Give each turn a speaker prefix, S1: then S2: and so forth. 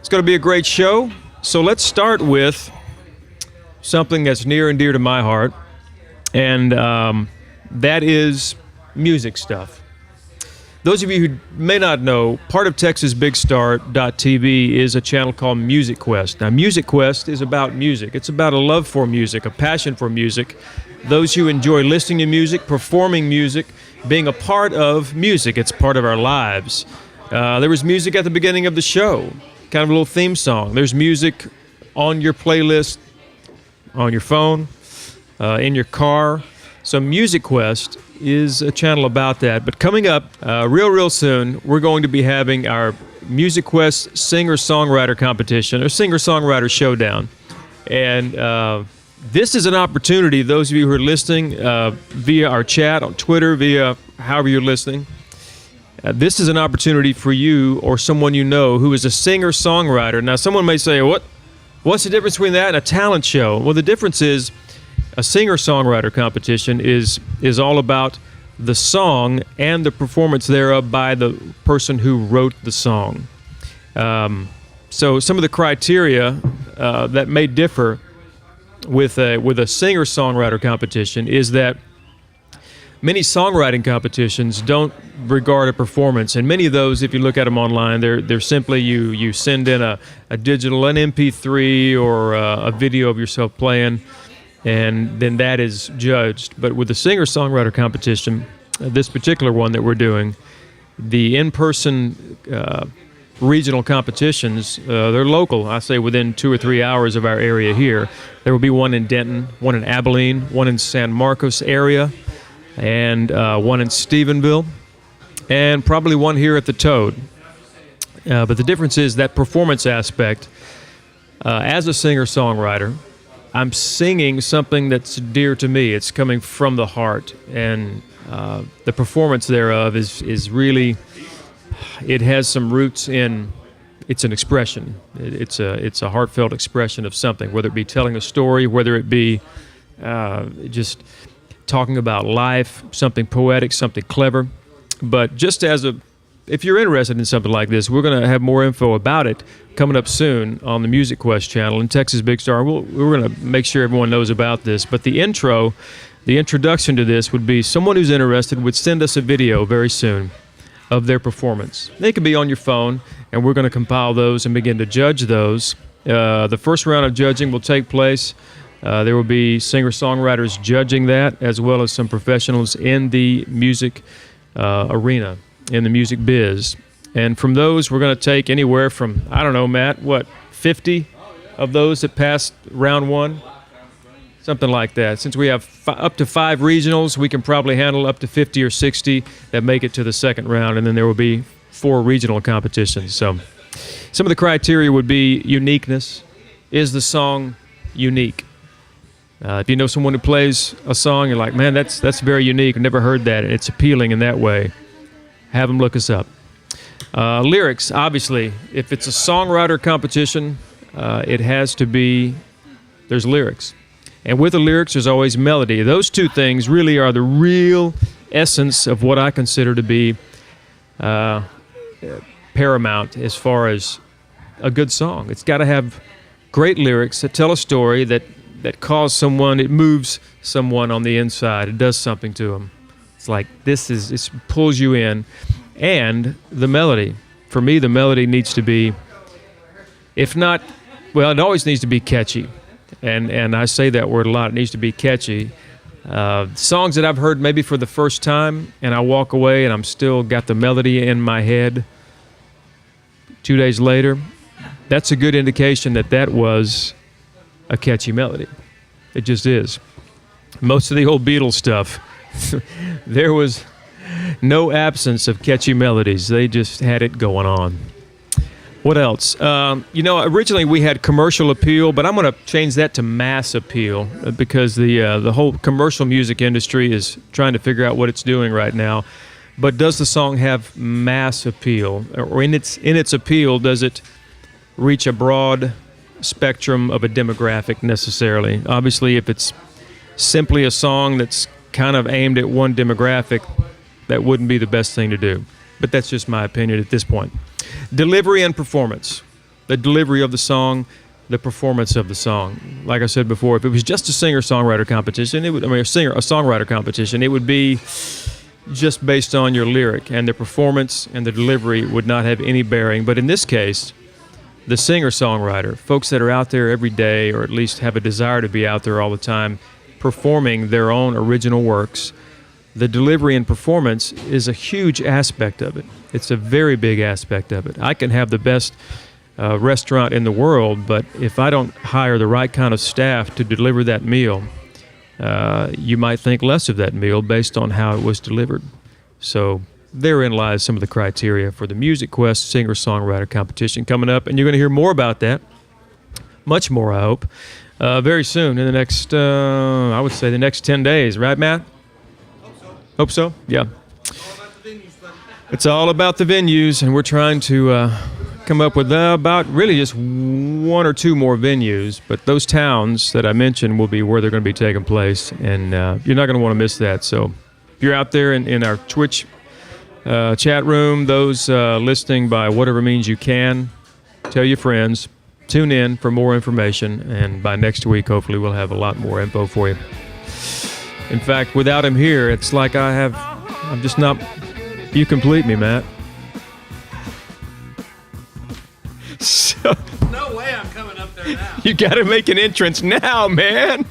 S1: It's going to be a great show. So let's start with something that's near and dear to my heart, and that is music stuff. Those of you who may not know, part of TexasBigStar.tv is a channel called Music Quest. Now, Music Quest is about music. It's about a love for music, a passion for music. Those who enjoy listening to music, performing music, being a part of music. It's part of our lives. There was music at the beginning of the show, kind of a little theme song. There's music on your playlist, on your phone, in your car. So Music Quest is a channel about that. But coming up real soon, we're going to be having our Music Quest Singer-Songwriter Competition, or Singer-Songwriter Showdown. And this is an opportunity, those of you who are listening via our chat on Twitter, via however you're listening, this is an opportunity for you or someone you know who is a singer-songwriter. Now, someone may say, what's the difference between that and a talent show? Well, the difference is a singer-songwriter competition is all about the song and the performance thereof by the person who wrote the song. So some of the criteria that may differ with a singer-songwriter competition is that many songwriting competitions don't regard a performance, and many of those, if you look at them online, they're simply you send in a digital, an MP3 or a video of yourself playing, and then that is judged. But with the singer-songwriter competition, this particular one that we're doing, the in-person regional competitions, they're local. I say within 2 or 3 hours of our area here. There will be one in Denton, one in Abilene, one in San Marcos area, and one in Stephenville, and probably one here at the Toad. But the difference is that performance aspect. As a singer-songwriter, I'm singing something that's dear to me. It's coming from the heart, and the performance thereof is really, it has some roots in, it's an expression. It's a heartfelt expression of something, whether it be telling a story, whether it be just talking about life, something poetic, something clever. But just if you're interested in something like this, we're going to have more info about it coming up soon on the Music Quest channel and Texas Big Star. We're going to make sure everyone knows about this. But the introduction to this would be someone who's interested would send us a video very soon of their performance. They could be on your phone, and we're going to compile those and begin to judge those. The first round of judging will take place. There will be singer-songwriters judging that, as well as some professionals in the music arena, in the music biz. And from those, we're going to take anywhere from, I don't know, Matt, 50 of those that passed round one? Something like that. Since we have up to 5 regionals, we can probably handle up to 50 or 60 that make it to the second round, and then there will be 4 regional competitions. So some of the criteria would be uniqueness. Is the song unique? If you know someone who plays a song, you're like, man, that's very unique. I've never heard that. It's appealing in that way. Have them look us up. Lyrics, obviously. If it's a songwriter competition, it has to be, there's lyrics. And with the lyrics, there's always melody. Those two things really are the real essence of what I consider to be paramount as far as a good song. It's got to have great lyrics that tell a story that cause someone, it moves someone on the inside. It does something to them. It's like, it pulls you in. And the melody. For me, the melody needs to be, if not, well, it always needs to be catchy. And I say that word a lot. It needs to be catchy. Songs that I've heard maybe for the first time, and I walk away and I'm still got the melody in my head 2 days later, that's a good indication that was a catchy melody. It just is. Most of the old Beatles stuff, there was no absence of catchy melodies. They just had it going on. What else? Originally we had commercial appeal, but I'm going to change that to mass appeal because the whole commercial music industry is trying to figure out what it's doing right now. But does the song have mass appeal? Or in its appeal, does it reach a broad spectrum of a demographic necessarily? Obviously, if it's simply a song that's kind of aimed at one demographic, that wouldn't be the best thing to do. But that's just my opinion at this point. Delivery and performance. the delivery of the song, the performance of the song. Like I said before, if it was just a singer-songwriter competition, a songwriter competition, it would be just based on your lyric, and the performance and the delivery would not have any bearing. But in this case, the singer-songwriter, folks that are out there every day, or at least have a desire to be out there all the time, performing their own original works, the delivery and performance is a huge aspect of it. It's a very big aspect of it. I can have the best restaurant in the world, but if I don't hire the right kind of staff to deliver that meal, you might think less of that meal based on how it was delivered. So therein lies some of the criteria for the Music Quest Singer-Songwriter Competition coming up, and you're going to hear more about that, much more, I hope, very soon in the next, I would say the next 10 days. Right, Matt? Hope so? Yeah. It's all about the venues, and we're trying to come up with about really just one or two more venues, but those towns that I mentioned will be where they're going to be taking place, and you're not going to want to miss that. So if you're out there in our Twitch chat room, those listening by whatever means you can, tell your friends, tune in for more information, and by next week, hopefully, we'll have a lot more info for you. In fact, without him here, it's like I'm just not, you complete me, Matt. So,
S2: no way I'm coming up there now.
S1: You got to make an entrance now, man.